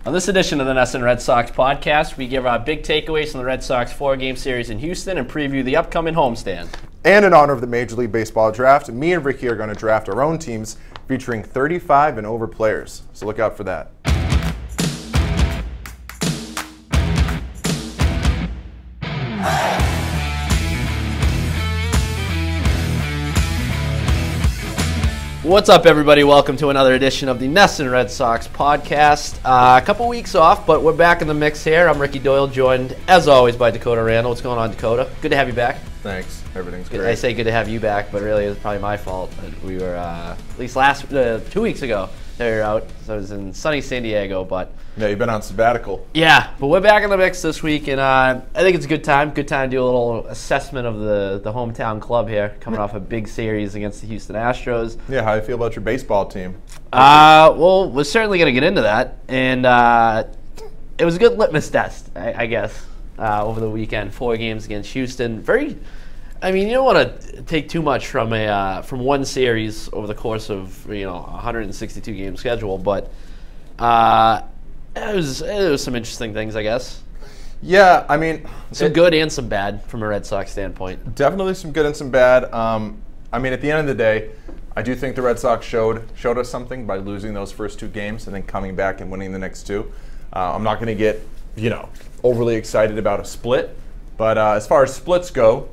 On this edition of the NESN Red Sox podcast, we give our big takeaways from the Red Sox 4-game series in Houston and preview the upcoming homestand. And in honor of the Major League Baseball draft, me and Ricky are going to draft our own teams featuring 35 and over players. So look out for that. What's up, everybody? Welcome to another edition of the NESN Red Sox podcast. A couple weeks off, but we're back in the mix here. I'm Ricky Doyle, joined, as always, by Dakota Randall. What's going on, Dakota? Good to have you back. Thanks. Everything's great. I say good to have you back, but really it's probably my fault. We were, at least 2 weeks ago, they were out. So I was in sunny San Diego, but... Yeah, you've been on sabbatical. Yeah, but we're back in the mix this week, and I think it's a good time. Good time to do a little assessment of the hometown club here, coming off a big series against the Houston Astros. Yeah, how do you feel about your baseball team? Well, we're certainly going to get into that, and it was a good litmus test, I guess, over the weekend. 4 games against Houston. I mean, you don't want to take too much from one series over the course of a 162 game schedule, but it was some interesting things, I guess. Yeah, I mean, some good and some bad from a Red Sox standpoint. Definitely some good and some bad. I mean, at the end of the day, I do think the Red Sox showed us something by losing those first 2 games and then coming back and winning the next 2. I'm not going to get overly excited about a split, but as far as splits go,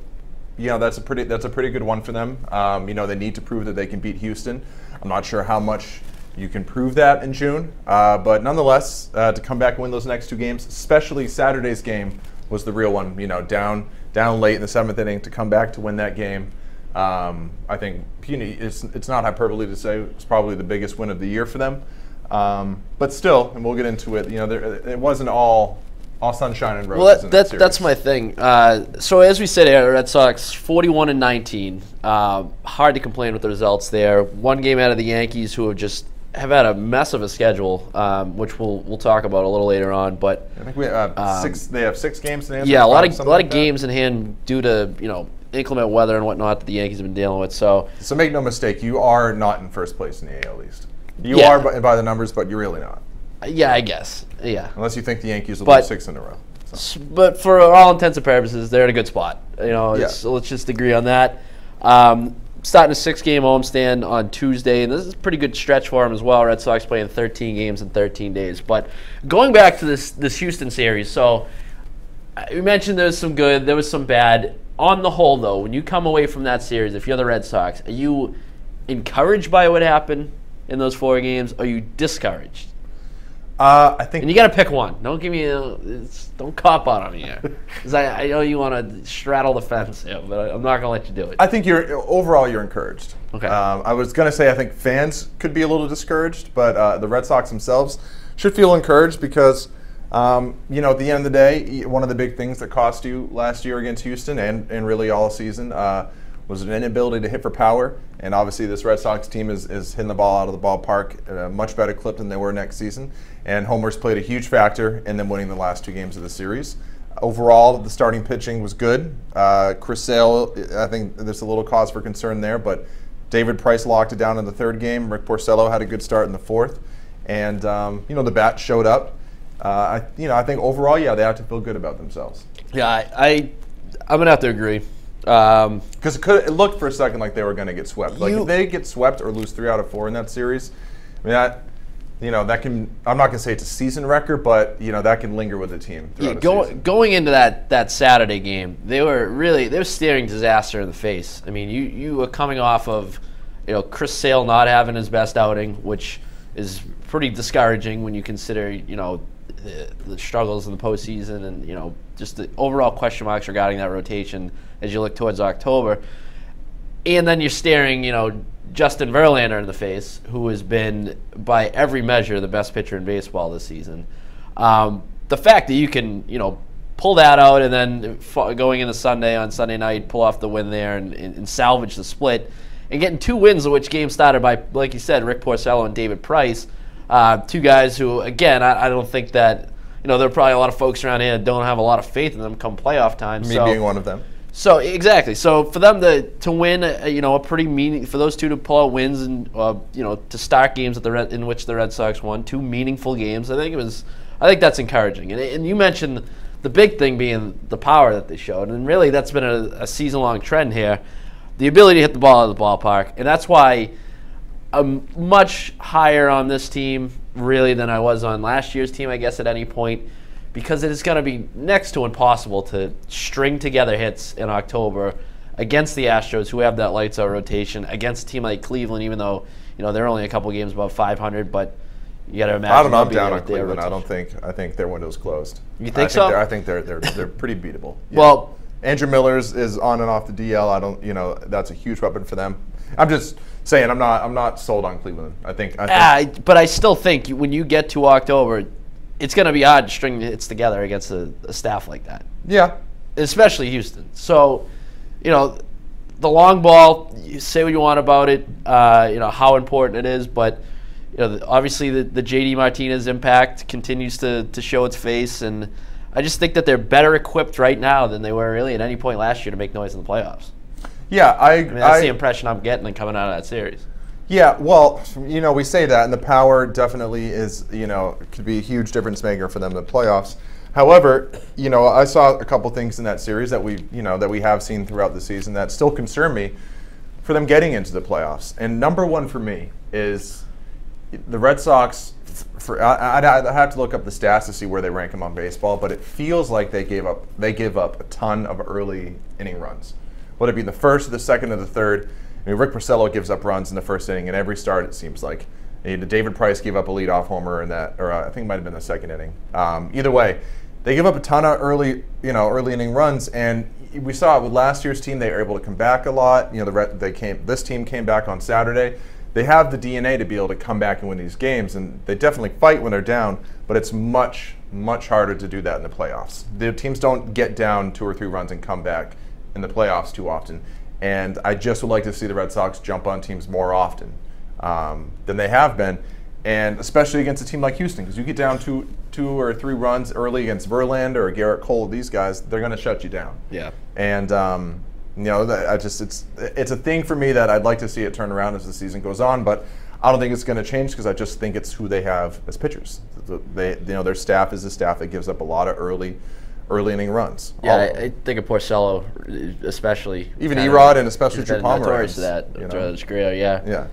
that's a pretty good one for them. They need to prove that they can beat Houston. I'm not sure how much you can prove that in June, but nonetheless, to come back and win those next 2 games, especially Saturday's game, was the real one. Down late in the 7th inning to come back to win that game. I think it's not hyperbole to say it's probably the biggest win of the year for them. But still, and we'll get into it. It wasn't all sunshine and roses. Well, that's my thing. So as we said here, Red Sox 41-19. Hard to complain with the results there. 1 game out of the Yankees, who have had a mess of a schedule, which we'll talk about a little later on. But I think we have 6. They have 6 games in hand. Yeah, a lot of games in hand due to inclement weather and whatnot that the Yankees have been dealing with. So make no mistake, you are not in first place in the AL East. You are by the numbers, but you're really not. Yeah, I guess. Yeah. Unless you think the Yankees will lose 6 in a row. So. But for all intents and purposes, they're in a good spot. So let's just agree on that. Starting a 6-game homestand on Tuesday, and this is a pretty good stretch for them as well. Red Sox playing 13 games in 13 days. But going back to this Houston series, so you mentioned there was some good, there was some bad. On the whole, though, when you come away from that series, if you're the Red Sox, are you encouraged by what happened in those 4 games? Or are you discouraged? I think, and you got to pick one. Don't give me don't cop out on me here, because I know you want to straddle the fence here, but I'm not going to let you do it. I think overall you're encouraged. Okay. I was going to say I think fans could be a little discouraged, but the Red Sox themselves should feel encouraged because at the end of the day, one of the big things that cost you last year against Houston and really all season was an inability to hit for power. And obviously this Red Sox team is hitting the ball out of the ballpark at a much better clip than they were next season. And homers played a huge factor in them winning the last 2 games of the series. Overall, the starting pitching was good. Chris Sale, I think there's a little cause for concern there, but David Price locked it down in the 3rd game. Rick Porcello had a good start in the 4th. And, the bat showed up. I think overall, they have to feel good about themselves. Yeah, I'm going to have to agree. Because it looked for a second like they were going to get swept. If they get swept or lose 3 out of 4 in that series, I mean, that can, I'm not going to say it's a season record, but that can linger with the team. Going into that Saturday game, they were staring disaster in the face. I mean, you were coming off of Chris Sale not having his best outing, which is pretty discouraging when you consider the struggles in the postseason and just the overall question marks regarding that rotation as you look towards October. And then you're staring Justin Verlander in the face, who has been by every measure the best pitcher in baseball this season. The fact that you can pull that out and then going into on Sunday night, pull off the win there and salvage the split, and getting 2 wins, of which game started by, like you said, Rick Porcello and David Price, 2 guys who, again, I don't think that, there are probably a lot of folks around here that don't have a lot of faith in them come playoff time. Me being one of them. So exactly. So for them to win, a pretty for those two to pull out wins and to start games in which the Red Sox won, 2 meaningful games. I think that's encouraging. And you mentioned the big thing being the power that they showed, and really that's been a season-long trend here, the ability to hit the ball out of the ballpark, and that's why I'm much higher on this team really than I was on last year's team, I guess, at any point, because it is going to be next to impossible to string together hits in October against the Astros, who have that lights-out rotation, against a team like Cleveland, even though they're only a couple games above 500, but you got to imagine. I don't know. I'm down on Cleveland. I think their window's closed. You think so? I think they're pretty beatable. Yeah. Well, Andrew Miller's is on and off the DL. I don't. That's a huge weapon for them. I'm just saying. I'm not sold on Cleveland. I think. But I still think when you get to October, it's going to be odd to string hits together against a staff like that. Yeah. Especially Houston. So, the long ball. You say what you want about it. How important it is, but. Obviously the JD Martinez impact continues to show its face, and I just think that they're better equipped right now than they were really at any point last year to make noise in the playoffs. Yeah, that's the impression I'm getting coming out of that series. Yeah, well, we say that, and the power definitely is, could be a huge difference maker for them in the playoffs. However, I saw a couple things in that series that we have seen throughout the season that still concern me for them getting into the playoffs. And number one for me is the Red Sox. I'd have to look up the stats to see where they rank them on baseball, but it feels like they give up a ton of early inning runs, whether it be the first, or the second, or the third. I mean, Rick Porcello gives up runs in the first inning in every start. It seems like David Price gave up a leadoff homer in that, or I think it might have been the second inning. Either way, they give up a ton of early inning runs, and we saw it with last year's team. They were able to come back a lot. This team came back on Saturday. They have the DNA to be able to come back and win these games, and they definitely fight when they're down, but it's much, much harder to do that in the playoffs. The teams don't get down 2 or 3 runs and come back in the playoffs too often, and I just would like to see the Red Sox jump on teams more often than they have been, and especially against a team like Houston, because you get down 2 or 3 runs early against Verlander or Garrett Cole, these guys, they're going to shut you down. Yeah. And it's a thing for me that I'd like to see it turn around as the season goes on, but I don't think it's going to change because I just think it's who they have as pitchers. Their staff is a staff that gives up a lot of early inning runs. Yeah, I think of Porcello especially. Even Erod and especially Drew Palmer. Notorious to that throughout his career, yeah. Yeah.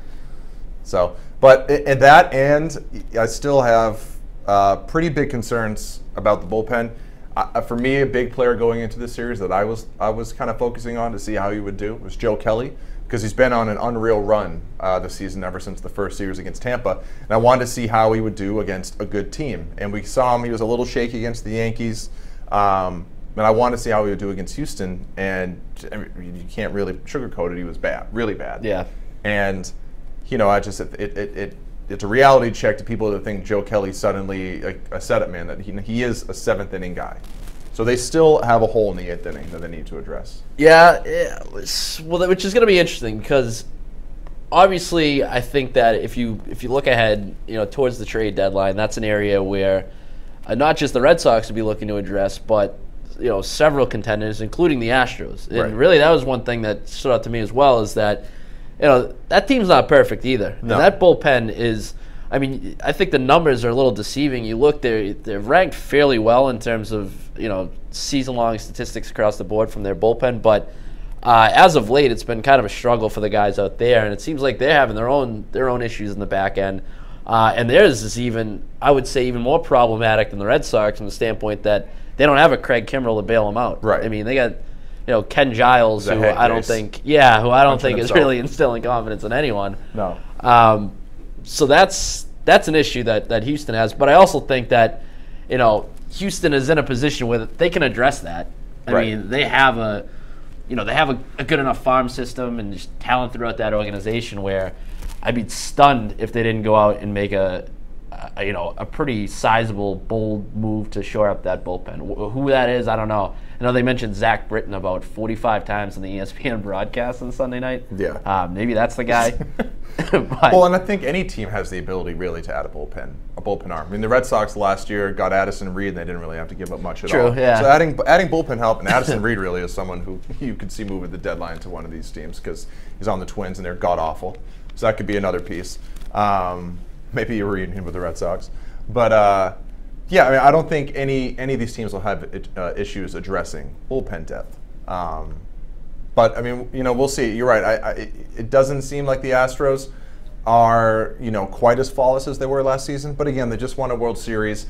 So, but at that end, I still have pretty big concerns about the bullpen. For me, a big player going into this series that I was kind of focusing on to see how he would do was Joe Kelly, because he's been on an unreal run this season ever since the first series against Tampa, and I wanted to see how he would do against a good team. And we saw him; he was a little shaky against the Yankees, and I wanted to see how he would do against Houston. And you can't really sugarcoat it; he was bad, really bad. Yeah. And it's a reality check to people that think Joe Kelly's suddenly a setup man, that he is a 7th inning guy. So they still have a hole in the 8th inning that they need to address. Yeah, well, which is going to be interesting because obviously I think that if you look ahead, towards the trade deadline, that's an area where not just the Red Sox would be looking to address, but several contenders, including the Astros. And right. Really, that was one thing that stood out to me as well, is that that team's not perfect either. No. And that bullpen is, I think the numbers are a little deceiving. You look, they're ranked fairly well in terms of, season-long statistics across the board from their bullpen, but as of late, it's been kind of a struggle for the guys out there, and it seems like they're having their own issues in the back end. And theirs is I would say, even more problematic than the Red Sox from the standpoint that they don't have a Craig Kimbrell to bail them out. Right. They got Ken Giles, who I don't think is really instilling confidence in anyone. No. So that's an issue that Houston has. But I also think that Houston is in a position where they can address that. They have a good enough farm system and just talent throughout that organization where I'd be stunned if they didn't go out and make a pretty sizable, bold move to shore up that bullpen. Who that is, I don't know. I know they mentioned Zach Britton about 45 times in the ESPN broadcast on Sunday night. Yeah. Maybe that's the guy. Well, and I think any team has the ability really to add a bullpen arm. I mean, the Red Sox last year got Addison Reed, and they didn't really have to give up much at all. True, yeah. So adding bullpen help, and Addison Reed really is someone who you could see moving the deadline to one of these teams because he's on the Twins, and they're god-awful. So that could be another piece. Maybe a reunion with the Red Sox. But, yeah, I mean, I don't think any of these teams will have issues addressing bullpen depth. But, I mean, we'll see. You're right. It doesn't seem like the Astros are, quite as flawless as they were last season. But, again, they just won a World Series.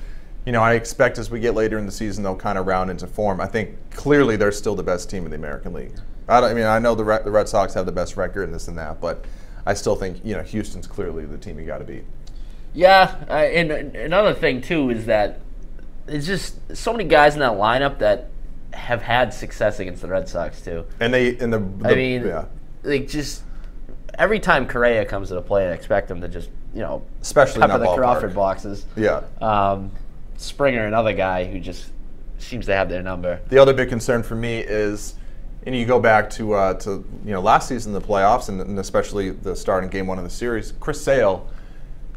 I expect as we get later in the season, they'll kind of round into form. I think clearly they're still the best team in the American League. I know the Red Sox have the best record and this and that, but I still think, Houston's clearly the team you got to beat. Yeah, and another thing, too, is that there's just so many guys in that lineup that have had success against the Red Sox too. And just every time Correa comes to the plate, I expect him to just especially pepper in that the ballpark. Crawford boxes. Yeah. Springer, another guy who just seems to have their number. The other big concern for me is, you go back to last season, the playoffs, and especially the start in Game 1 of the series. Chris Sale.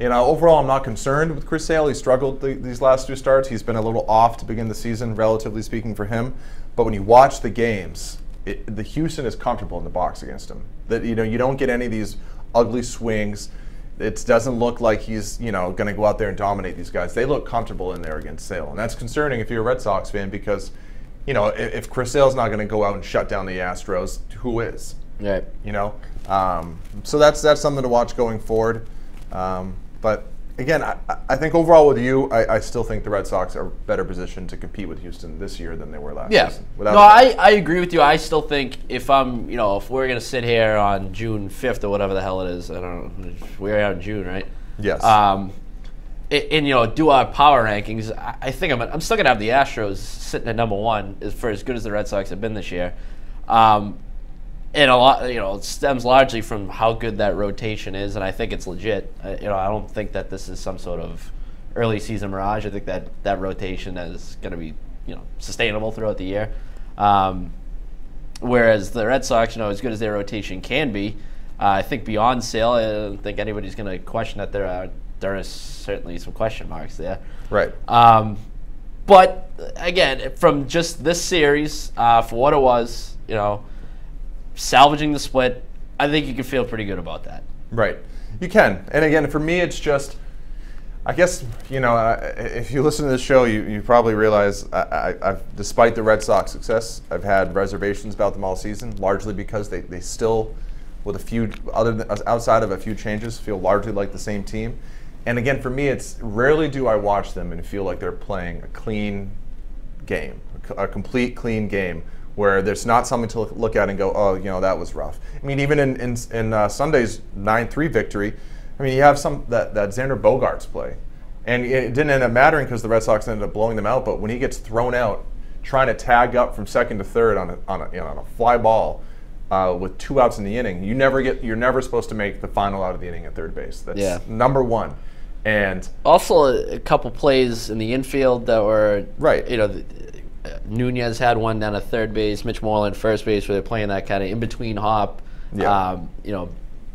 Overall, I'm not concerned with Chris Sale. He struggled these last 2 starts. He's been a little off to begin the season, relatively speaking, for him. But when you watch the games, the Houston is comfortable in the box against him. That you don't get any of these ugly swings. It doesn't look like he's going to go out there and dominate these guys. They look comfortable in there against Sale, and that's concerning if you're a Red Sox fan because if Chris Sale's not going to go out and shut down the Astros, who is? Right. So that's something to watch going forward. But again, I think overall with you, I still think the Red Sox are better positioned to compete with Houston this year than they were last season. I agree with you. I still think if we're gonna sit here on June 5th or whatever the hell it is, I don't know, we're out in June, right? Yes. And do our power rankings. I think I'm still gonna have the Astros sitting at number 1 for as good as the Red Sox have been this year. And a lot, it stems largely from how good that rotation is, and I think it's legit. I don't think that this is some sort of early season mirage. I think that rotation is going to be, sustainable throughout the year. Whereas the Red Sox, as good as their rotation can be, I think beyond Sale, I don't think anybody's going to question that there is certainly some question marks there. Right. But again, from just this series, for what it was, salvaging the split, I think you can feel pretty good about that. Right. You can. And again, for me, it's just, I guess, if you listen to this show, you probably realize I've, despite the Red Sox success, I've had reservations about them all season, largely because they still, with outside of a few changes, feel largely like the same team. And again, for me, it's rarely do I watch them and feel like they're playing a clean game, a complete clean game, where there's not something to look at and go, oh, that was rough. I mean, even in Sunday's 9-3 victory, I mean, you have that Xander Bogaerts play. And it didn't end up mattering because the Red Sox ended up blowing them out, but when he gets thrown out trying to tag up from second to third on a fly ball with 2 outs in the inning, you're never supposed to make the final out of the inning at third base. That's number 1. And also a couple plays in the infield that were right. Nunez had one down at third base, Mitch Moreland first base, where they're playing that kind of in-between hop. Yeah.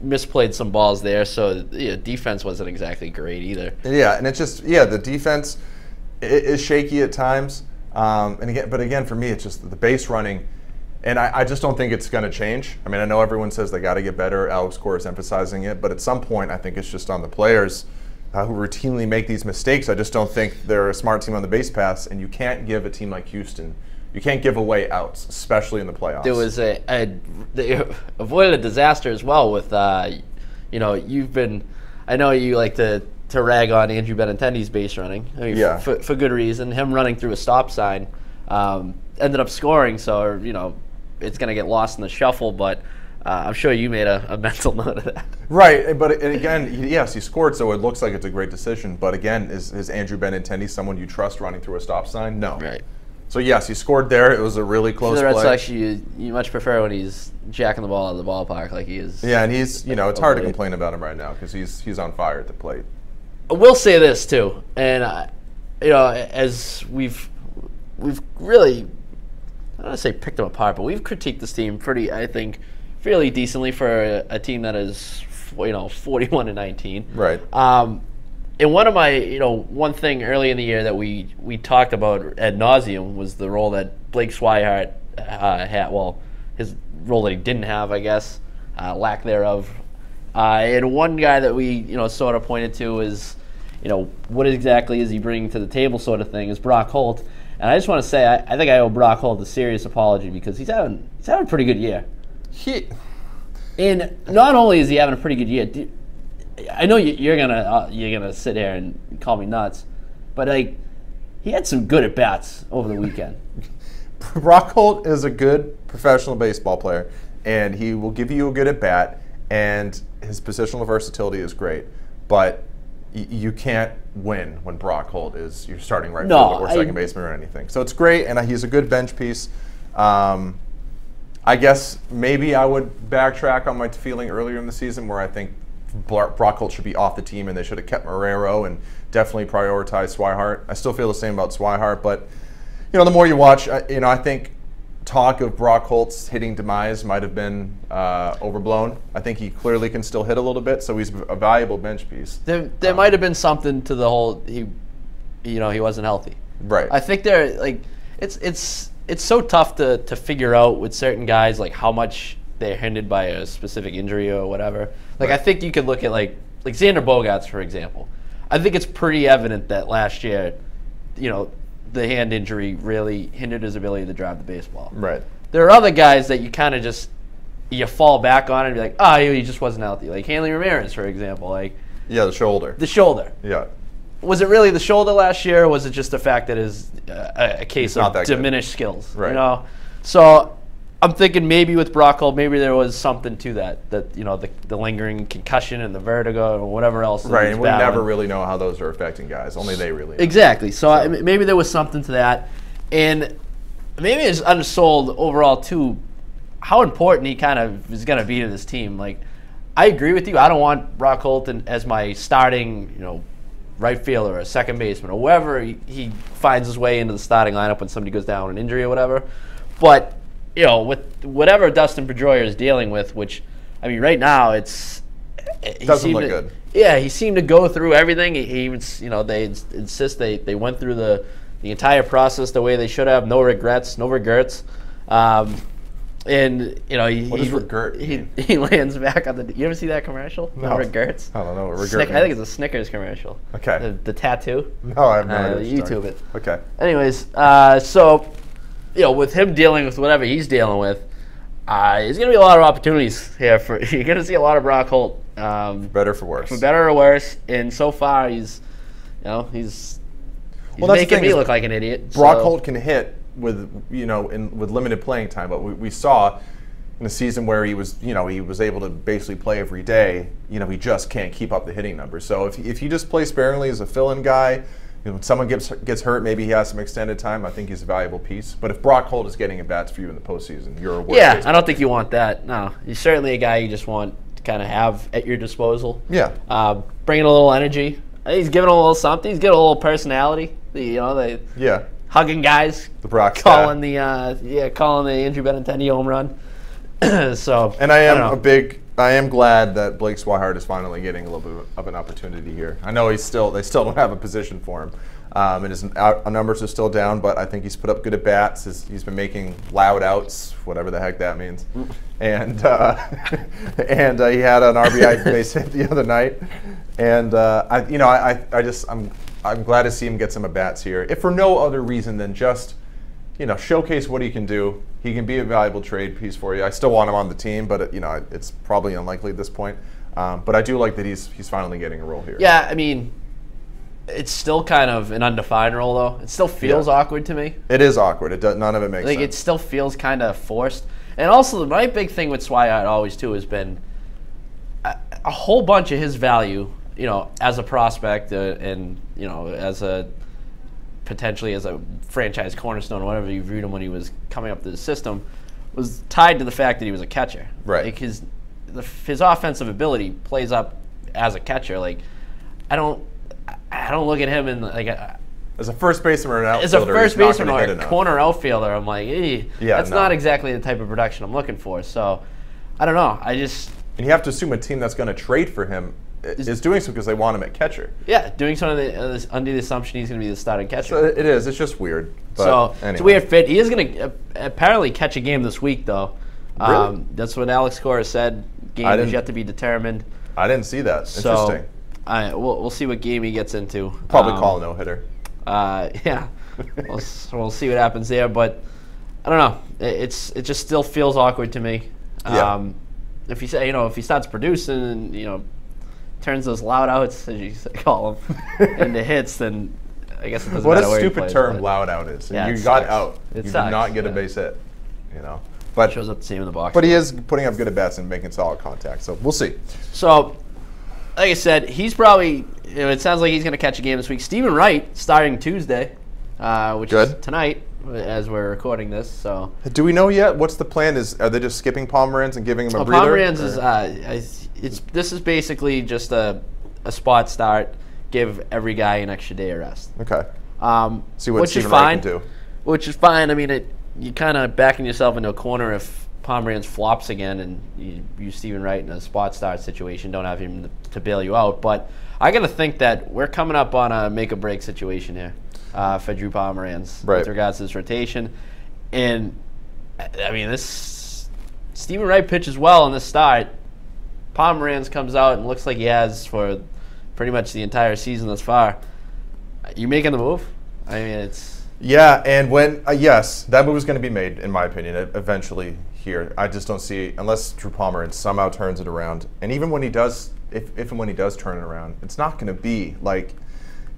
Misplayed some balls there, so defense wasn't exactly great either. Yeah, and it's just the defense is shaky at times. But again, for me, it's just the base running, and I just don't think it's going to change. I mean, I know everyone says they got to get better. Alex Cora is emphasizing it, but at some point, I think it's just on the players who routinely make these mistakes. I just don't think they're a smart team on the base paths, and you can't give a team like Houston, you can't give away outs, especially in the playoffs. There was they avoided a disaster as well with, you've been, I know you like to rag on Andrew Benintendi's base running. I mean, for good reason. Him running through a stop sign ended up scoring, so, it's going to get lost in the shuffle, but I'm sure you made a mental note of that. Right, but again, yes, he scored, so it looks like it's a great decision. But again, is Andrew Benintendi someone you trust running through a stop sign? No. Right. So yes, he scored there. It was a really close play. The Red Sox, you much prefer when he's jacking the ball out of the ballpark like he is. Yeah, and he's, it's hard to complain about him right now because he's on fire at the plate. I will say this too, and as we've really, I don't want to say picked them apart, but we've critiqued this team pretty, I think, fairly decently for a team that is 41-19. Right. And one of my, one thing early in the year that we talked about ad nauseum was the role that Blake Swihart had. Well, his role that he didn't have, I guess, lack thereof. And one guy that we, sort of pointed to is, what exactly is he bringing to the table, sort of thing, is Brock Holt. And I just want to say, I think I owe Brock Holt a serious apology because he's having a pretty good year. And not only is he having a pretty good year, I know you're gonna sit here and call me nuts, but he had some good at bats over the weekend. Brock Holt is a good professional baseball player, and he will give you a good at bat, and his positional versatility is great. But you can't win when Brock Holt is your starting right fielder or second baseman or anything. So it's great, and he's a good bench piece. I guess maybe I would backtrack on my feeling earlier in the season where I think Brock Holt should be off the team and they should have kept Marrero and definitely prioritized Swihart. I still feel the same about Swihart, but the more you watch, I think talk of Brock Holt's hitting demise might have been overblown. I think he clearly can still hit a little bit, so he's a valuable bench piece. There might have been something to the whole he wasn't healthy. Right. I think it's so tough to figure out with certain guys how much they're hindered by a specific injury or whatever. Right. I think you could look at like Xander Bogaerts, for example. I think it's pretty evident that last year, the hand injury really hindered his ability to drive the baseball. Right. There are other guys that you kind of just you fall back on and be like, he just wasn't healthy. Like Hanley Ramirez, for example. The shoulder. The shoulder. Yeah. Was it really the shoulder last year, or was it just the fact that it's a case of diminished skills? Right. So I'm thinking maybe with Brock Holt, maybe there was something to that the lingering concussion and the vertigo or whatever else. Right, and we never really know how those are affecting guys. Only they really know. Exactly. So maybe there was something to that, and maybe it's undersold overall too how important he kind of is going to be to this team. I agree with you. I don't want Brock Holt as my starting, right fielder or second baseman or wherever he finds his way into the starting lineup when somebody goes down with an injury or whatever. But with whatever Dustin Pedroia is dealing with, which right now doesn't look good. Yeah, he seemed to go through everything. He even they insist they went through the entire process the way they should have. No regrets, no regrets. And what does regret mean? He lands back on the. You ever see that commercial? No. Regrets. I don't know what regret means. I think it's a Snickers commercial. Okay. The tattoo. No, I have no idea. YouTube it. Okay. Anyways, so with him dealing with whatever he's dealing with, there's gonna be a lot of opportunities here you're gonna see a lot of Brock Holt. For better for worse. For better or worse, and so far he's making me look like an idiot. Brock Holt can hit with with limited playing time, but we saw in a season where he was able to basically play every day. He just can't keep up the hitting numbers. So if you just play sparingly as a fill-in guy, when someone gets hurt, maybe he has some extended time. I think he's a valuable piece. But if Brock Holt is getting at bats for you in the postseason, you're a worse I don't think you want that. No, he's certainly a guy you just want to kind of have at your disposal. Yeah. Bringing a little energy. He's giving a little something. He's giving a little personality. Yeah. Hugging guys, the Brock calling the Andrew Benintendi home run. So, and I am glad that Blake Swihart is finally getting a little bit of an opportunity here. I know they still don't have a position for him, and his numbers are still down. But I think he's put up good at bats. He's been making loud outs, whatever the heck that means, and he had an RBI base hit the other night, and I'm glad to see him get some at-bats here, if for no other reason than just, showcase what he can do. He can be a valuable trade piece for you. I still want him on the team, but it's probably unlikely at this point. But I do like that he's finally getting a role here. Yeah, it's still kind of an undefined role, though. It still feels awkward to me. It is awkward. None of it makes sense. It still feels kind of forced. And also, my big thing with Swihart always, too, has been a whole bunch of his value, as a prospect and, as a potentially as a franchise cornerstone, or whatever you viewed him when he was coming up to the system, was tied to the fact that he was a catcher. Right. His offensive ability plays up as a catcher. I don't look at him as a first baseman or an outfielder. As a first baseman or a corner outfielder, I'm like, that's not exactly the type of production I'm looking for. So, I don't know. And you have to assume a team that's going to trade for him is doing so because they want him at catcher. Yeah, doing so under the assumption he's going to be the starting catcher. So it is. It's just weird. But so anyway. It's a weird fit. He is going to apparently catch a game this week, though. Really? That's what Alex Cora said. Game is yet to be determined. I didn't see that. Interesting. So we'll see what game he gets into. Probably call a no-hitter. Yeah. we'll see what happens there. But I don't know. It just still feels awkward to me. Yeah. If he starts producing and turns those loud outs, as you call them, into hits, then I guess it doesn't matter where he plays. What a stupid term loud out is. Yeah, you got out. You did sucks, not get a base hit. But shows up the same in the box. But he is putting up good at bats and making solid contact. So we'll see. So, like I said, he's probably. It sounds like he's going to catch a game this week. Stephen Wright starting Tuesday, which is tonight as we're recording this. So, do we know yet? What's the plan? Are they just skipping Pomeranz and giving him a breather? Pomeranz is this is basically just a spot start. Give every guy an extra day of rest. Okay. See what which is Stephen Wright fine. can do. Which is fine. I mean, you're kind of backing yourself into a corner if Pomeranz flops again and you use Stephen Wright in a spot start situation. Don't have him to bail you out. But I got to think that we're coming up on a make or break situation here for Drew Pomeranz with regards to this rotation. And I mean, this Stephen Wright pitches well in this start. Pomeranz comes out and looks like he has for pretty much the entire season thus far. You making the move? I mean, it's. Yeah, and when yes, that move is going to be made, in my opinion, eventually here. I just don't see, unless Drew Pomeranz somehow turns it around. And even when he does, if and when he does turn it around, it's not going to be like,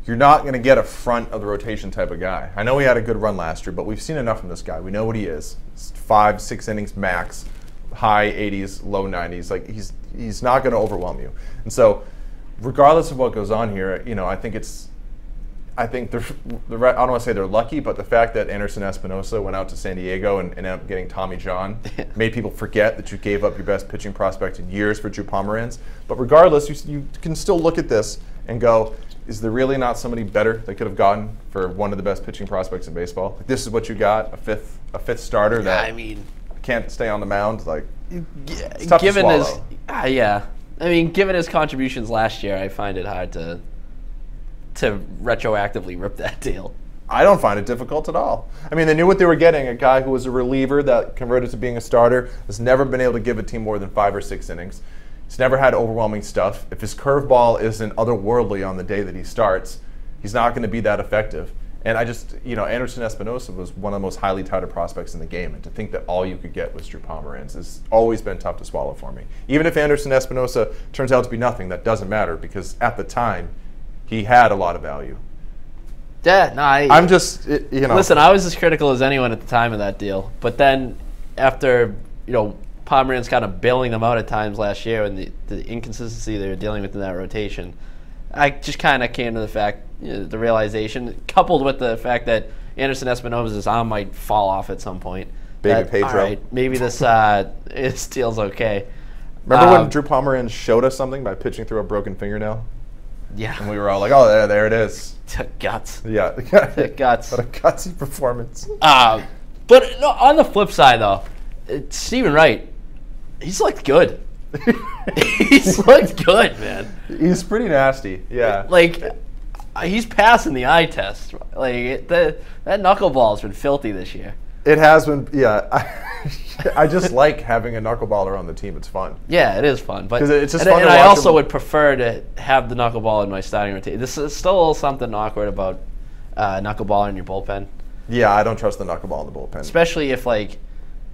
you're not going to get a front of the rotation type of guy. I know he had a good run last year, but we've seen enough from this guy. We know what he is. It's 5-6 innings max, high 80s, low 90s. Like he's not going to overwhelm you. And so, regardless of what goes on here, I think I don't want to say they're lucky, but the fact that Anderson Espinosa went out to San Diego and ended up getting Tommy John made people forget that you gave up your best pitching prospect in years for Drew Pomeranz. But regardless, you can still look at this and go, is there really not somebody better they could have gotten for one of the best pitching prospects in baseball? Like, this is what you got, a fifth starter that can't stay on the mound. Like, it's tough to swallow. Given his contributions last year, I find it hard to retroactively rip that deal. I don't find it difficult at all. I mean, they knew what they were getting, a guy who was a reliever that converted to being a starter, has never been able to give a team more than 5 or 6 innings. He's never had overwhelming stuff. If his curveball isn't otherworldly on the day that he starts, he's not going to be that effective. And I just, Anderson Espinosa was one of the most highly touted prospects in the game, and to think that all you could get was Drew Pomeranz has always been tough to swallow for me. Even if Anderson Espinosa turns out to be nothing, that doesn't matter, because at the time, he had a lot of value. Yeah, no, I'm just, Listen, I was as critical as anyone at the time of that deal. But then after, Pomeranz kind of bailing them out at times last year and the inconsistency they were dealing with in that rotation, I just kind of came to the fact, the realization, coupled with the fact that Anderson Espinosa's arm might fall off at some point. Baby Pedro. All right, maybe this deal's okay. Remember when Drew Pomeranz showed us something by pitching through a broken fingernail? Yeah. And we were all like, oh, there it is. Guts. Yeah. Guts. What a gutsy performance. But no, on the flip side, though, Stephen Wright, he's looked good. He's looked good, man. He's pretty nasty, yeah. Like, he's passing the eye test. Like, that knuckleball's been filthy this year. It has been, yeah. I just like having a knuckleballer on the team. It's fun. Yeah, it is fun. But it's just fun to I watch also him. would prefer to have the knuckleball in my starting rotation. This is still a little something awkward about knuckleballer in your bullpen. Yeah, I don't trust the knuckleball in the bullpen. Especially if,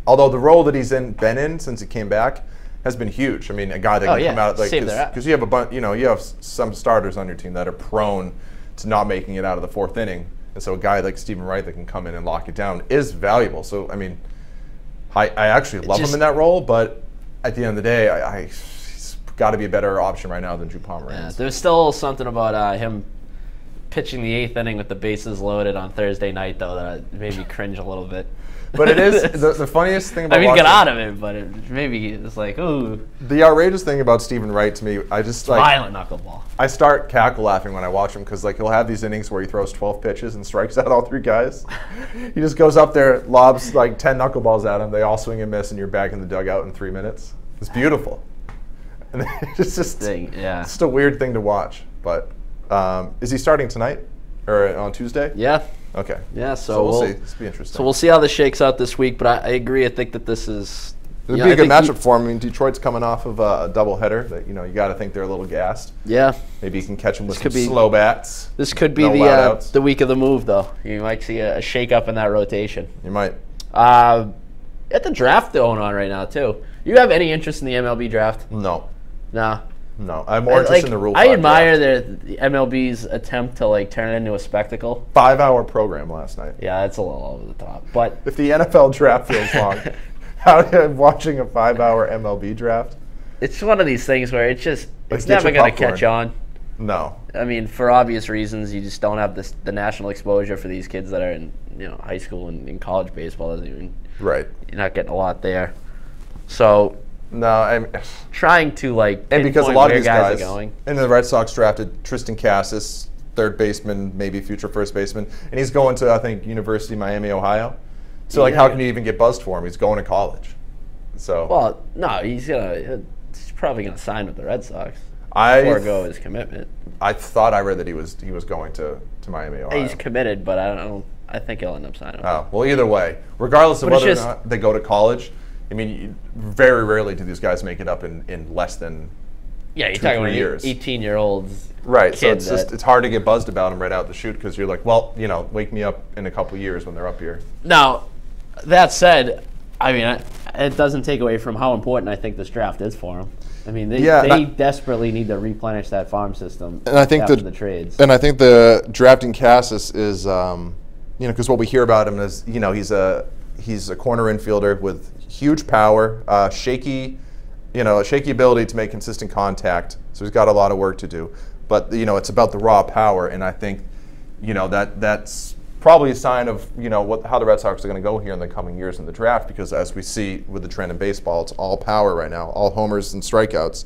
although the role that he's been in since he came back has been huge. I mean, a guy that can come out because you have you have some starters on your team that are prone to not making it out of the 4th inning. And so a guy like Stephen Wright that can come in and lock it down is valuable. So, I mean, I actually love him in that role, but at the end of the day, he's got to be a better option right now than Drew Pomeranz. Yeah, there's still something about him pitching the 8th inning with the bases loaded on Thursday night, though, that made me cringe a little bit. But it is the funniest thing about get out of it, but maybe it's like, ooh. The outrageous thing about Stephen Wright to me, I just violent knuckleball. I start cackle laughing when I watch him because he'll have these innings where he throws 12 pitches and strikes out all 3 guys. He just goes up there, lobs 10 knuckleballs at him. They all swing and miss, and you're back in the dugout in 3 minutes. It's beautiful. And it's just yeah. It's just a weird thing to watch. But is he starting tonight or on Tuesday? Yeah. Okay. Yeah. So we'll see. This will be interesting. So we'll see how this shakes out this week. But I agree. I think that this is. It would be a good matchup for him. I mean, Detroit's coming off of a doubleheader. That you got to think they're a little gassed. Yeah. Maybe you can catch them with some slow bats. This could be the week of the move, though. You might see a shake-up in that rotation. You might. At the draft going on right now, too. You have any interest in the MLB draft? No. Nah. No. I'm more interested in the Rule 5 I admire draft. the MLB's attempt to turn it into a spectacle. 5-hour program last night. Yeah, that's a little over the top. But if the NFL draft feels long, how watching a 5-hour MLB draft? It's one of these things where it's never going to catch on. No. I mean, for obvious reasons, you just don't have the national exposure for these kids that are in high school and in college baseball. Right. You're not getting a lot there. So no, I'm trying to and because a lot of these guys are going. And the Red Sox drafted Tristan Cassis, third baseman, maybe future first baseman, and he's going to, I think, University of Miami, Ohio. So how can you even get buzzed for him? He's going to college. So well, no, he's probably gonna sign with the Red Sox. Forego his commitment. I thought I read that he was going to Miami, Ohio. He's committed, but I think he'll end up signing. Oh well, either way, regardless of whether or not they go to college, I mean, very rarely do these guys make it up in less than you're talking about years. 18-year-olds. Right. So it's hard to get buzzed about them right out the chute because you're like, well, wake me up in a couple years when they're up here. Now, that said, I mean, it doesn't take away from how important I think this draft is for them. I mean, they desperately need to replenish that farm system after the trades. And I think the drafting Cassis is, because what we hear about him is, he's a corner infielder with huge power, shaky ability to make consistent contact. So he's got a lot of work to do. But it's about the raw power, and I think that's probably a sign of how the Red Sox are going to go here in the coming years in the draft, because as we see with the trend in baseball, it's all power right now, all homers and strikeouts,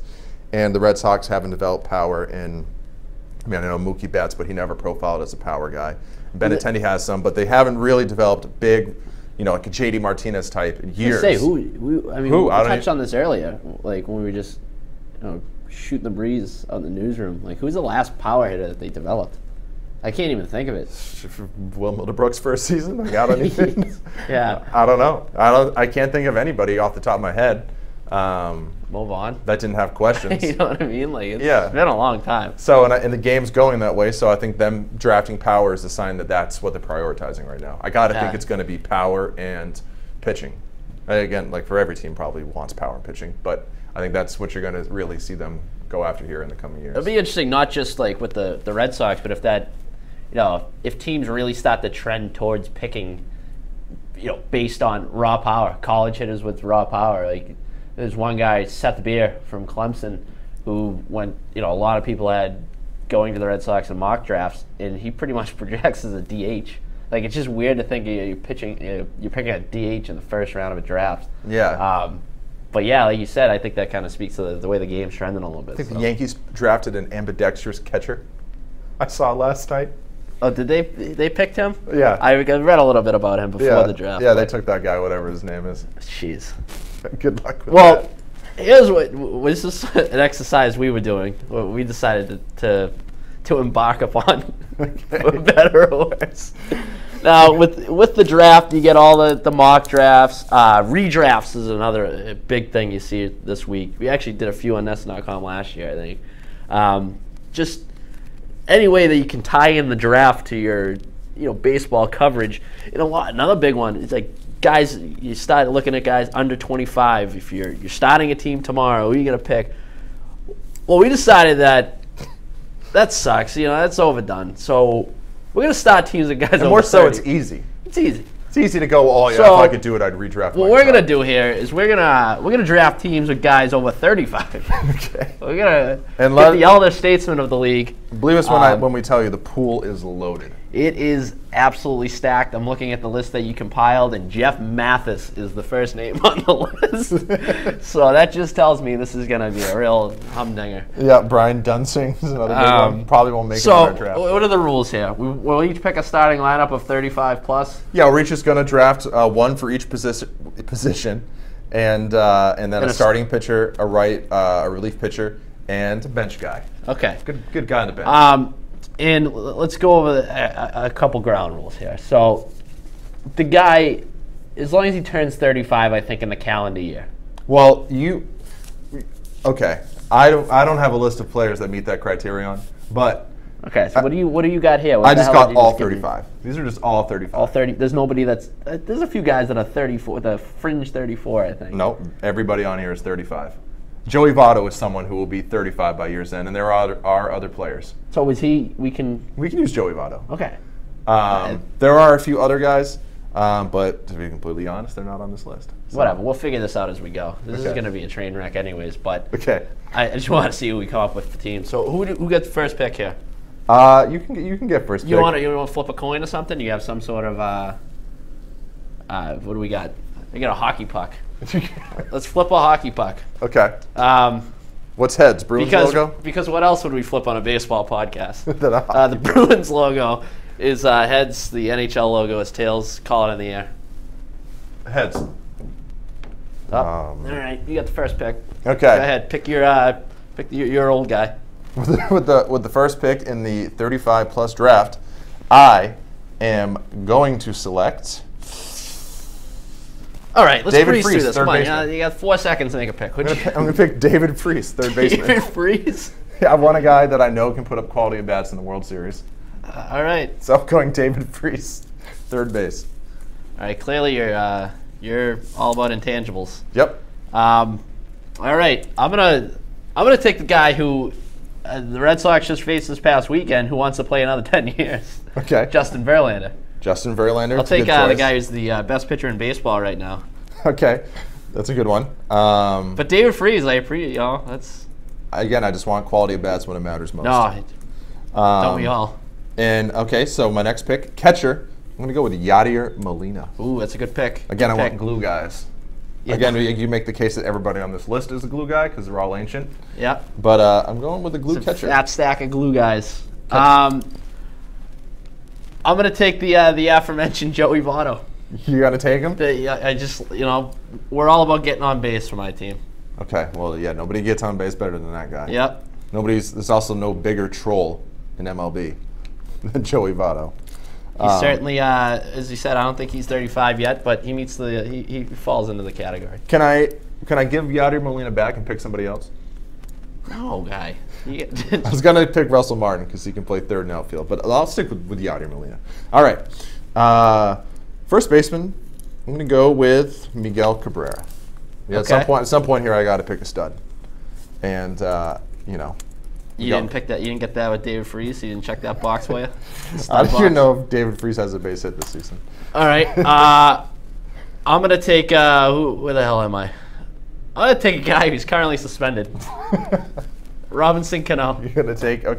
and the Red Sox haven't developed power in. I mean, I know Mookie bats, but he never profiled as a power guy. Benintendi has some, but they haven't really developed a big, like a JD Martinez type in years. We touched on this earlier, when we were just shooting the breeze on the newsroom. Who's the last power hitter that they developed? I can't even think of it. Will Middlebrooks first season? I got anything? Yeah. I don't know. I can't think of anybody off the top of my head. Move on. That didn't have questions. You know what I mean? It's been a long time. So, and the game's going that way, so I think them drafting power is a sign that that's what they're prioritizing right now. I got to think it's going to be power and pitching. Again, for every team probably wants power and pitching, but I think that's what you're going to really see them go after here in the coming years. It'll be interesting, not just with the Red Sox, but if teams really start to trend towards picking, based on raw power, college hitters with raw power. There's one guy, Seth Beer from Clemson, who a lot of people had going to the Red Sox in mock drafts, and he pretty much projects as a DH. It's just weird to think you're picking a DH in the first round of a draft. Yeah. But yeah, like you said, I think that kind of speaks to the way the game's trending a little bit. I think the Yankees drafted an ambidextrous catcher. I saw last night. Oh, did they picked him? Yeah. I read a little bit about him before the draft. Yeah, they took that guy, whatever his name is. Jeez. Good luck with that. Well, here's this is an exercise we were doing. What we decided to embark upon, for better or worse. Now, with the draft, you get all the mock drafts. Redrafts is another big thing you see this week. We actually did a few on NESN.com last year, I think. Just any way that you can tie in the draft to your baseball coverage. Another big one is guys. You start looking at guys under 25. If you're starting a team tomorrow, who are you gonna pick? Well, we decided that sucks. That's overdone. So we're going to start teams with guys over 30. More so, it's easy. It's easy. It's easy to go, if I could do it, I'd redraft What we're going to do here is we're going to draft teams with guys over 35. Okay. We're going to get the elder statesman of the league. Believe us when we tell you the pool is loaded. It is absolutely stacked. I'm looking at the list that you compiled, and Jeff Mathis is the first name on the list. So that just tells me this is going to be a real humdinger. Yeah, Brian Dunsing is another big one. Probably won't make it in our draft. So what are the rules here? We'll each pick a starting lineup of 35 plus? Yeah, we're each just going to draft one for each position. and then a starting pitcher, a right, a relief pitcher, and a bench guy. Okay. Good guy on the bench. And let's go over a couple ground rules here. So the guy, as long as he turns 35, I think, in the calendar year. Well, okay. I don't have a list of players that meet that criterion, but okay. So what do you got here? I just got all 35. These are just all 35. All 30. There's nobody that's. There's a few guys that are 34, the fringe 34, I think. Nope. Everybody on here is 35. Joey Votto is someone who will be 35 by year's end, and there are other players. So is he? We can use Joey Votto. Okay. There are a few other guys, but to be completely honest, they're not on this list. So. Whatever. We'll figure this out as we go. This is going to be a train wreck, anyways. But okay. I just want to see who we come up with for the team. So who gets the first pick here? You can get first pick. You want to flip a coin or something? You have some sort of what do we got? We got a hockey puck. Let's flip a hockey puck. Okay. What's heads? Bruins logo? Because what else would we flip on a baseball podcast? The Bruins logo is heads. The NHL logo is tails. Call it in the air. Heads. All right, you got the first pick. Okay. Go ahead. Pick your old guy. With the first pick in the 35+ draft, I am going to select. All right, let's breeze through this. Come on, baseman. you got 4 seconds to make a pick. I'm going to pick David Freese, third baseman. David Freese? Yeah, I want a guy that I know can put up quality at bats in the World Series. All right. So I'm going David Freese, third base. All right, clearly you're all about intangibles. Yep. All right, I'm gonna take the guy who the Red Sox just faced this past weekend, who wants to play another 10 years. Okay. Justin Verlander. Justin Verlander. I'll take the guy who's the best pitcher in baseball right now. Okay, that's a good one. But David Freese, I appreciate that's. Again, I just want quality at bats when it matters most. No, don't we all? And okay, so my next pick, catcher. I'm going to go with Yadier Molina. Ooh, that's a good pick. Again, I want glue guys. Yeah. Again, you make the case that everybody on this list is a glue guy because they're all ancient. Yeah. But I'm going with the glue catcher. Fat stack of glue guys. I'm going to take the aforementioned Joey Votto. You got to take him? I just, we're all about getting on base for my team. Okay. Well, yeah, nobody gets on base better than that guy. Yep. There's also no bigger troll in MLB than Joey Votto. He's certainly, as you said, I don't think he's 35 yet, but he meets he falls into the category. Can I give Yadier Molina back and pick somebody else? No, guy. I was gonna pick Russell Martin because he can play third in outfield, but I'll stick with Yadier Molina. All right, first baseman. I'm gonna go with Miguel Cabrera. Yeah, okay. At some point here, I got to pick a stud, and You didn't pick that. You didn't get that with David Freese. You didn't check that box for you. I don't even know if David Freese has a base hit this season. All right, I'm gonna take where the hell am I? I'm gonna take a guy who's currently suspended. Robinson Cano. You're gonna take You're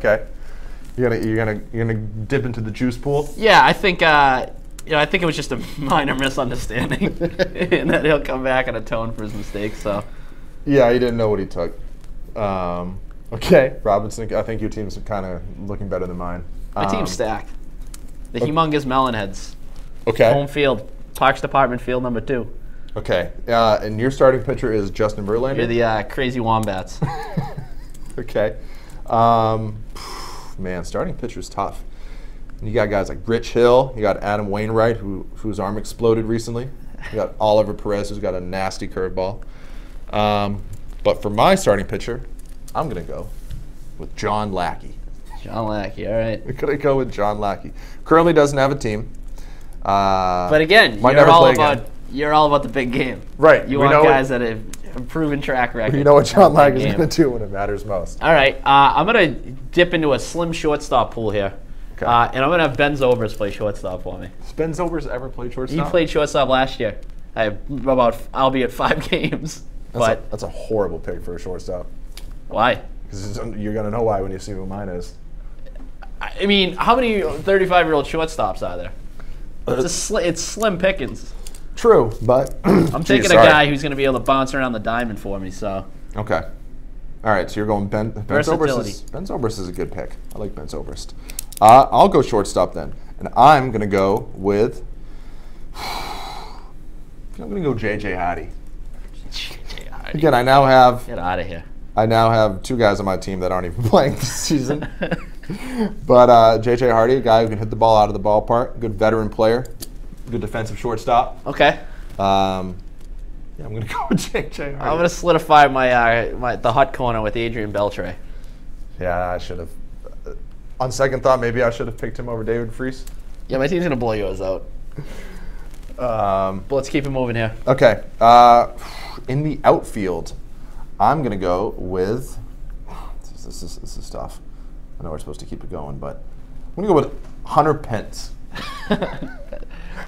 gonna dip into the juice pool. Yeah, I think I think it was just a minor misunderstanding, and that he'll come back and atone for his mistakes. So. Yeah, he didn't know what he took. Okay, Robinson. I think your team's kind of looking better than mine. My team's stacked. The humongous Melonheads. Okay. Home field, Parks Department field number 2. Okay, and your starting pitcher is Justin Verlander. You're the crazy Wombats. Okay. Man, starting pitcher is tough. You got guys like Rich Hill. You got Adam Wainwright, whose arm exploded recently. You got Oliver Perez, who's got a nasty curveball. But for my starting pitcher, I'm going to go with John Lackey. John Lackey, all right. I'm going to go with John Lackey. Currently doesn't have a team. But again, you're all about the big game. Right. You want guys that have a proven track record. You know what John Lackey's going to do when it matters most. All right. I'm going to dip into a slim shortstop pool here. Okay. And I'm going to have Ben Zobrist play shortstop for me. Has Ben Zobrist ever played shortstop? He played shortstop last year. Albeit 5 games. That's a horrible pick for a shortstop. Why? Because you're going to know why when you see who mine is. I mean, how many 35-year-old shortstops are there? It's slim pickings. True, but I'm taking a guy who's going to be able to bounce around the diamond for me. So. Okay. All right, so you're going Ben Zobrist. Ben Zobrist is a good pick. I like Ben Zobrist. I'll go shortstop then, and I'm going to go with. I'm going to go J.J. Hattie. Again, I now have Get out of here. I now have 2 guys on my team that aren't even playing this season. But J.J. Hardy, a guy who can hit the ball out of the ballpark, good veteran player, good defensive shortstop. Okay. Yeah, I'm going to go with J.J. Hardy. I'm going to solidify the hot corner with Adrian Beltre. Yeah, I should have. On second thought, maybe I should have picked him over David Freese. Yeah, my team's going to blow yours out. But let's keep it moving here. Okay. In the outfield, I'm going to go with. This is tough. I know we're supposed to keep it going, but I'm going to go with Hunter Pence.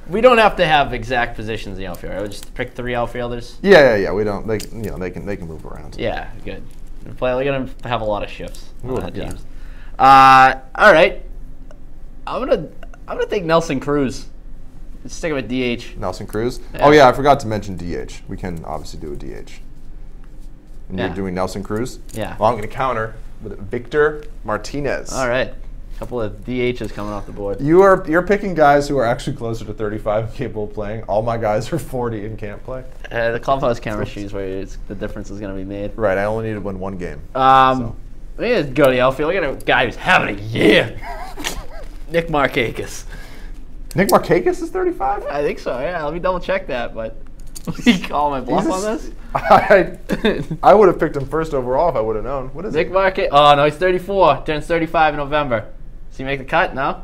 We don't have to have exact positions in the outfield. I would just pick 3 outfielders. Yeah. We don't. They can move around. Yeah, good. We're going to have a lot of shifts on that team. All right. I'm gonna take Nelson Cruz. Let's stick with DH. Nelson Cruz. Yeah. Oh yeah, I forgot to mention DH. We can obviously do a DH. And Yeah. you're doing Nelson Cruz? Yeah. Well, I'm going to counter with Victor Martinez. All right. A couple of DHs coming off the board. You're picking guys who are actually closer to 35 and capable of playing. All my guys are 40 and can't play. The clubhouse chemistry is where the difference is going to be made. Right. I only need to win 1 game. Let's go to the outfield. Look at a guy who's having a year. Nick Markakis. Nick Markakis is 35? I think so, yeah. Let me double check that, but you call my bluff on this? I would have picked him first overall if I would have known. What is Nick he? Markakis. Oh, no, he's 34. Turns 35 in November. Does he make the cut? No?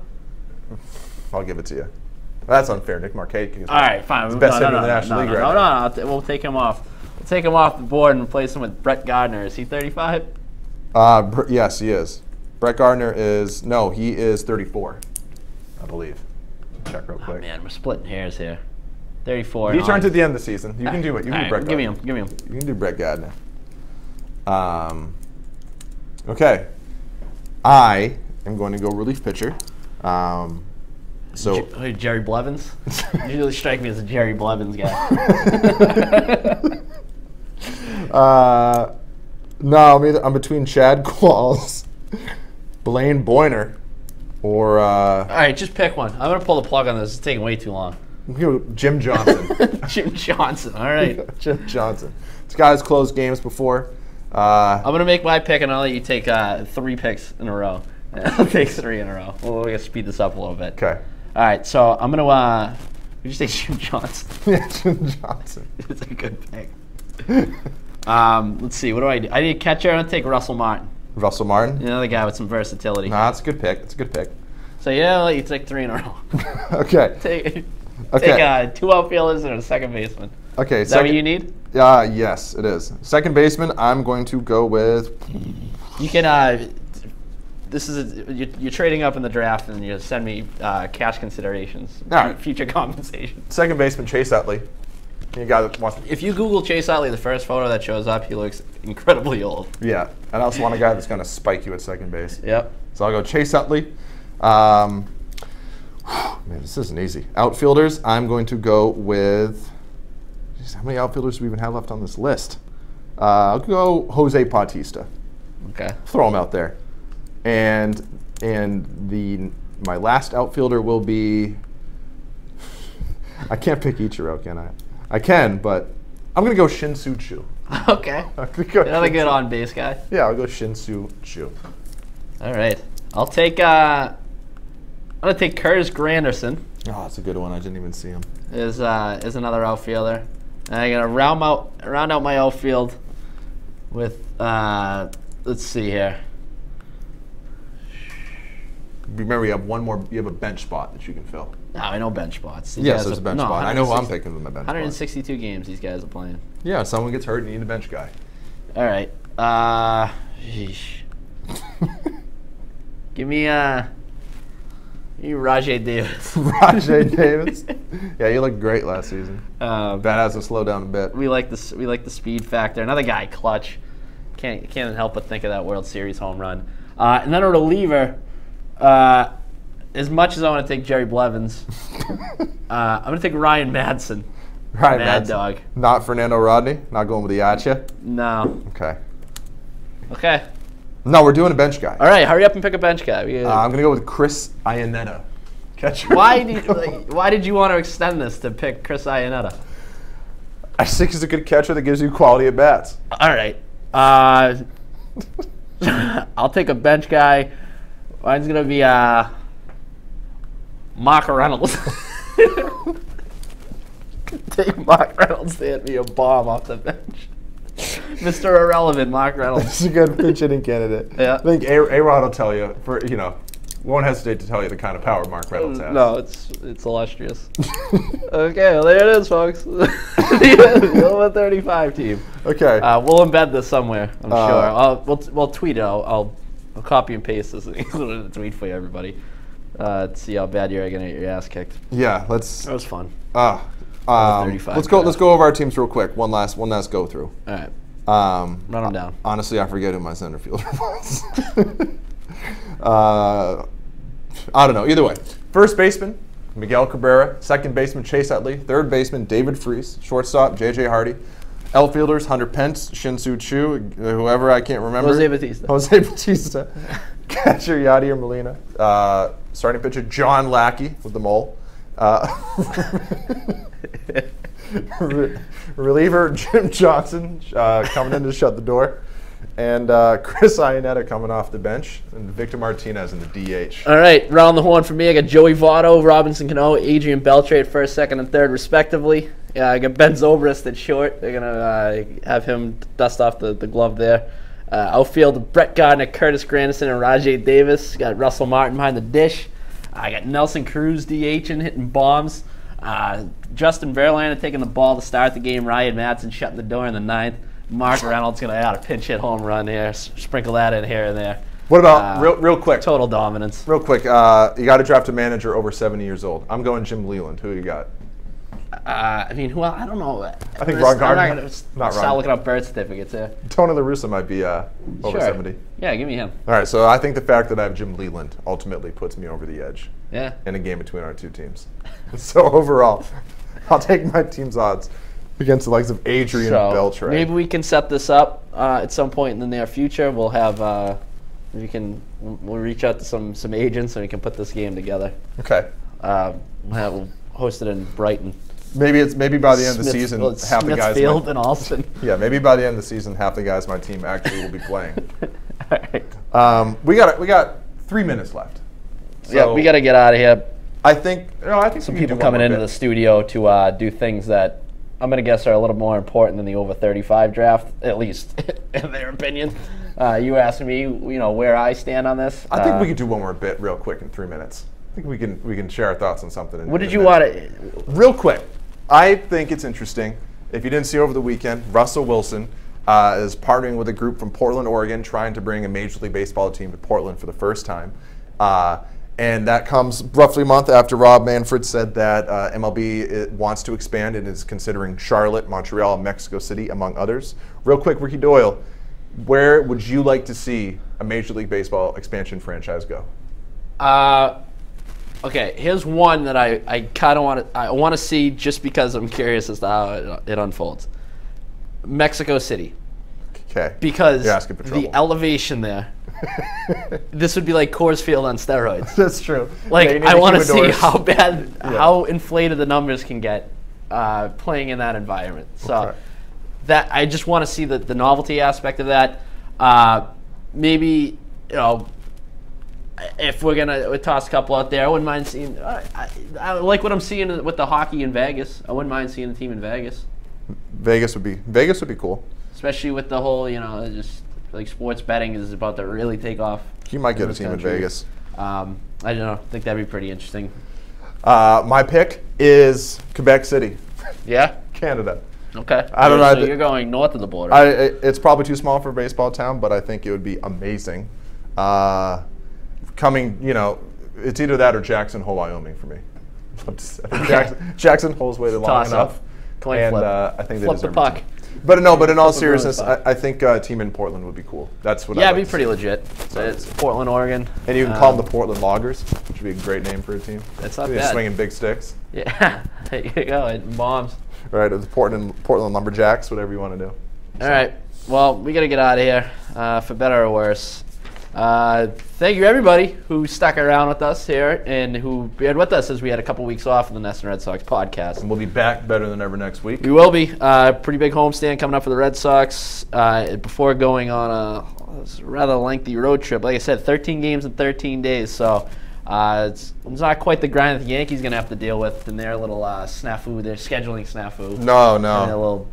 I'll give it to you. That's unfair. Nick Markakis. All right, fine. He's the best hitter in the National League right now. No. We'll take him off. We'll take him off the board and replace him with Brett Gardner. Is he 35? Yes, he is. Brett Gardner is, no, he is 34, I believe. Check real quick. Oh, man, we're splitting hairs here. 34. He turns at the end of the season. You can do it. You can do Brett Gardner. Give me him. You can do Brett Gardner. Okay. I am going to go relief pitcher. Jerry Blevins? You really strike me as a Jerry Blevins guy. No, I'm between Chad Qualls, Blaine Boyner, or all right, just pick one. I'm gonna pull the plug on this. It's taking way too long. Jim Johnson. Jim Johnson. All right. Jim Johnson. This guy's closed games before. I'm gonna make my pick, and I'll let you take 3 picks in a row. I'll take 3 in a row. We're gonna speed this up a little bit. Okay. All right. So I'm gonna. You just take Jim Johnson. Yeah, Jim Johnson. It's a good pick. Let's see. What do? I need a catcher. I'm gonna take Russell Martin. Russell Martin. Another guy with some versatility. Nah, that's a good pick. That's a good pick. So yeah, I'll let you take 3 in a row. Okay. Take Okay. 2 outfielders and a second baseman. Okay. Is that what you need? Yes, it is. Second baseman, I'm going to go with. You can. You're trading up in the draft, and you send me cash considerations, right. future compensation. Second baseman, Chase Utley. You guy that wants. If you Google Chase Utley, the first photo that shows up, he looks incredibly old. Yeah, and I also want a guy that's going to spike you at second base. Yep. So I'll go Chase Utley. Man, this isn't easy. Outfielders, I'm going to go with. Geez, how many outfielders do we even have left on this list? I'll go Jose Bautista. Okay. Throw him out there, and my last outfielder will be. I can't pick Ichiro, can I? I can, but I'm gonna go Shin-Soo Choo. Okay. Another good on base guy. Yeah, I'll go Shin-Soo Choo. All right. I'm gonna take Curtis Granderson. Oh, that's a good one. I didn't even see him. Is another outfielder. And I'm gonna round out my outfield with let's see here. Remember, you have one more. You have a bench spot that you can fill. No, I know bench spots. Yes, there's a bench spot. I know who I'm picking with my bench 162 spot. games these guys are playing. Yeah, if someone gets hurt, you need a bench guy. All right. Sheesh. Give me Rajay Davis. Rajay Davis. Yeah, you looked great last season. That has to slow down a bit. We like the speed factor. Another guy, clutch. Can't help but think of that World Series home run. And then a reliever. As much as I want to take Jerry Blevins, I'm going to take Ryan Madsen. Ryan Mad Madsen. Dog. Not Fernando Rodney? Not going with the Yacha? No. Okay. No, we're doing a bench guy. All right, hurry up and pick a bench guy. I'm going to go with Chris Iannetta. Catcher. Why did you want to extend this to pick Chris Iannetta? I just think he's a good catcher that gives you quality at bats. All right. I'll take a bench guy. Mine's going to be Mark Reynolds. Take Mark Reynolds to hit me a bomb off the bench. Mr. Irrelevant, Mark Reynolds. This is a good pinch hitting candidate. Yeah. I think A-Rod will tell you, won't hesitate to tell you the kind of power Mark Reynolds has. No, it's illustrious. Okay, well, there it is, folks. The over 35 team. Okay. We'll embed this somewhere, I'm sure. We'll tweet it. I'll copy and paste this and include it in a tweet for you, everybody. To see how bad you're going to get your ass kicked. Yeah, let's. That was fun. 35 let's go over our teams real quick. One last go through. All right. Run them down. Honestly, I forget who my center fielder was. I don't know. Either way, first baseman Miguel Cabrera, second baseman Chase Utley, third baseman David Freese, shortstop J.J. Hardy, outfielders Hunter Pence, Shin-Soo Choo, whoever I can't remember. Jose Batista. Catcher Yadier Molina. Starting pitcher John Lackey with the mole. Reliever Jim Johnson coming in to shut the door. And Chris Iannetta coming off the bench. And Victor Martinez in the DH. All right, round the horn for me. I got Joey Votto, Robinson Cano, Adrian Beltre at first, second, and third, respectively. I got Ben Zobrist at short. They're going to have him dust off the glove there. Outfield, Brett Gardner, Curtis Granderson, and Rajay Davis. Got Russell Martin behind the dish. I got Nelson Cruz DHing, hitting bombs. Justin Verlander taking the ball to start the game. Ryan Madsen shutting the door in the ninth. Mark Reynolds going to add a pinch hit home run here. Sprinkle that in here and there. What about, real quick? Total dominance. Real quick, you got to draft a manager over 70 years old. I'm going Jim Leland. Who you got? I don't know. I think Ron Gardner. Not Ron. Start looking up birth certificates here. Tony La Russa might be over 70. Yeah, give me him. All right, so I think the fact that I have Jim Leland ultimately puts me over the edge. Yeah. In a game between our two teams. So overall, I'll take my team's odds against the likes of Adrian Beltre. Maybe we can set this up at some point in the near future. We'll have we'll reach out to some agents and we can put this game together. Okay. We'll host it in Brighton. Maybe by the end of the season, half the guys. Smithfield and Alston. Yeah, maybe by the end of the season, half the guys on my team actually will be playing. All right. We got 3 minutes left. So yeah, we got to get out of here. I think some people coming into the studio to do things that I'm going to guess are a little more important than the over 35 draft, at least in their opinion. You asked me, where I stand on this. I think we could do one more bit real quick in 3 minutes. I think we can share our thoughts on something. What did you want to? Real quick, I think it's interesting. If you didn't see over the weekend, Russell Wilson is partnering with a group from Portland, Oregon, trying to bring a Major League Baseball team to Portland for the first time. And that comes roughly a month after Rob Manfred said that MLB wants to expand and is considering Charlotte, Montreal, and Mexico City, among others. Real quick, Ricky Doyle, where would you like to see a Major League Baseball expansion franchise go? Okay, here's one that I kind of want to see just because I'm curious as to how it unfolds. Mexico City. Okay. Because the elevation there. This would be like Coors Field on steroids. That's true. Like, I want to see how bad, how inflated the numbers can get playing in that environment. So that I just want to see the novelty aspect of that. Maybe, if we're gonna toss a couple out there, I wouldn't mind seeing. I like what I'm seeing with the hockey in Vegas. I wouldn't mind seeing a team in Vegas. Vegas would be cool. Especially with the whole, just like sports betting is about to really take off. You might get a team in Vegas. I don't know. I think that'd be pretty interesting. My pick is Quebec City. Yeah? Canada. Okay. I don't know. So you're going north of the border. It's probably too small for a baseball town, but I think it would be amazing. It's either that or Jackson Hole, Wyoming for me. Jackson Hole's waited long enough. Coin flip. I think they flip the puck. But in all seriousness, I think a team in Portland would be cool. That's what. Yeah, it'd be pretty legit. It's Portland, Oregon. And you can call them the Portland Loggers, which would be a great name for a team. That's not bad. Swinging big sticks. Yeah, there you go. It bombs. Right, the Portland Lumberjacks, whatever you want to do. All right. Well, we got to get out of here, for better or worse. Thank you, everybody who stuck around with us here and who beared with us as we had a couple weeks off of the NESN Red Sox podcast. And we'll be back better than ever next week. We will be. Pretty big homestand coming up for the Red Sox before going on a rather lengthy road trip. Like I said, 13 games in 13 days. So it's not quite the grind that the Yankees going to have to deal with in their little snafu, their scheduling snafu. No. And a little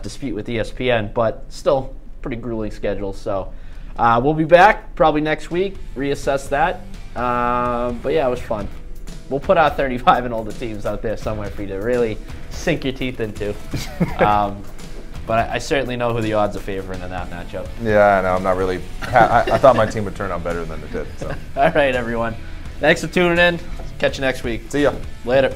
dispute with ESPN, but still pretty grueling schedule. So we'll be back probably next week, reassess that. But yeah, it was fun. We'll put out 35 and older teams out there somewhere for you to really sink your teeth into. But I certainly know who the odds are favoring in that matchup. Yeah, I know. I'm not really. I thought my team would turn out better than it did. So. All right, everyone. Thanks for tuning in. Catch you next week. See ya. Later.